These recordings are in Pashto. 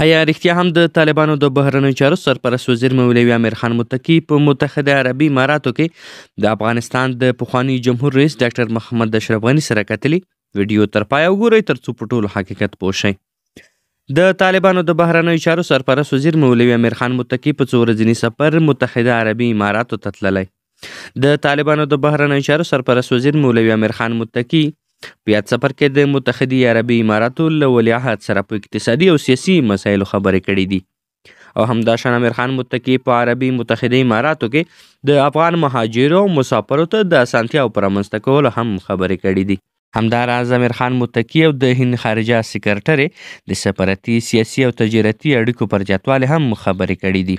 آیا رښتیا هم د طالبانو د بهرنیو چارو سرپرست وزیر مولوي امیر خان متقي په متحده عربي اماراتو کې د افغانستان د پخواني جمهور رئیس ډاکټر محمد اشرف غني سره کتلي؟ ویډیو تر پایه وګورئ ترڅو په ټولو حقیقت پوه شئ. د طالبانو د بهرنیو چارو سرپرست وزیر مولوي امیر خان متقي په څو ورځني سفر متحده عربي اماراتو ته تللی. د طالبانو د بهرنیو چارو سرپرست وزیر مولوي امیر خان متقي په یاد سفر کې د متحده عربي اماراتو له ولیعهد سره په اقتصادي او سیاسي مسایلو خبرې کړې دي او همداشان امیر خان متقي په عربي متحده اماراتو کې د افغان مهاجرو او مسافرو ته د اسانتیاو په رامنځته کولو هم خبرې کړې دي. همداراز امیر خان متقي او د هند خارجه سکرټرې د سفارتي سیاسي او تجارتي اړیکو پر زیاتوالي هم خبرې کړې دي.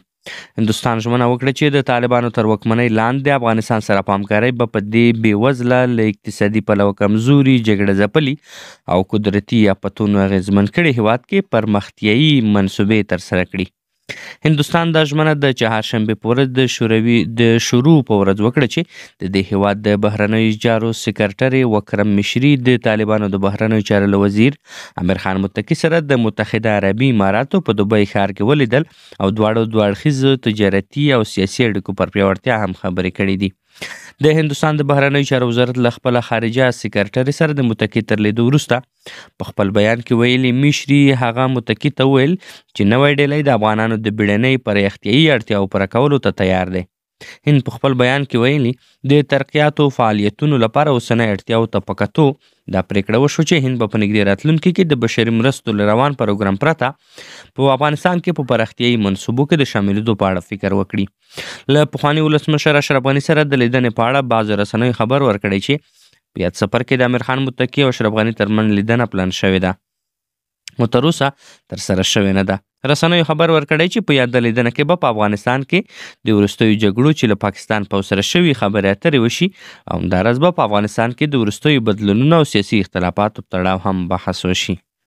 هندوستان ژمنه وکړه چې د طالبانو تر واکمنۍ لاندې افغانستان سره پامکارۍ به په دې بېوزله له اقتصادي پلوه کمزوري جګړه ځپلي او قدرتي آفتونو اغېزمن کړي هېواد کې پرمختیایي منصوبې ترسره کړي. هندوستان دا ژمنه د چهارشنبې په ورځ د شروع په ورځ وکړه چې د دې هېواد د بهرنیو چارو سکرټرې وکرم مشري د طالبانو د بهرنیو چارو له وزیر امیر خان متقي سره د متحده عربي اماراتو په دوبۍ ښار کې ولیدل او دواړو دوه اړخیزو تجارتي او سیاسي اړیکو پر پیاوړتیا هم خبرې کړې دي. د هندوستان د بهرنیو چارو وزارت له خپله خارجه سکرټرې سره د متقي تر لیدو وروسته په خپل بیان کې ویلي مشري هغه متقي ته وویل چې نوی ډیلی د افغانانو د بیړنۍ پرمختیایي اړتیاوو پوره کولو ته تیار دی. هند په خپل بیان کې ویلي د ترقیاتو فعالیتونو لپاره اوسنۍ اړتیاوو ته په کتو دا پریکړه وشو چې هند به په نږدې راتلونکي کې د بشري مرستو له روان پروګرام پرته په افغانستان کې په پراختیایي منصوبو کې د شاملېدو په اړه فکر وکړي. له پخواني ولسمشر اشرف غني سره د لیدنې په اړه بعضو رسنیو خبر ورکړی چې په یاد سفر کې د امیر خان متقي او اشرف غني ترمنځ لیدنه پلان شوې ده خو تر اوسه ترسره شوې نه ده. رسنیو خبر ورکړی چې په یاد لیدنه کې به په افغانستان کې د وروستیو جګړو چې له پاکستان پوځ سره شوي خبرې اترې وشي او همداراز به په افغانستان کې د وروستیو بدلونونو او سیاسي اختلافاتو په تړاو هم بحث وشي.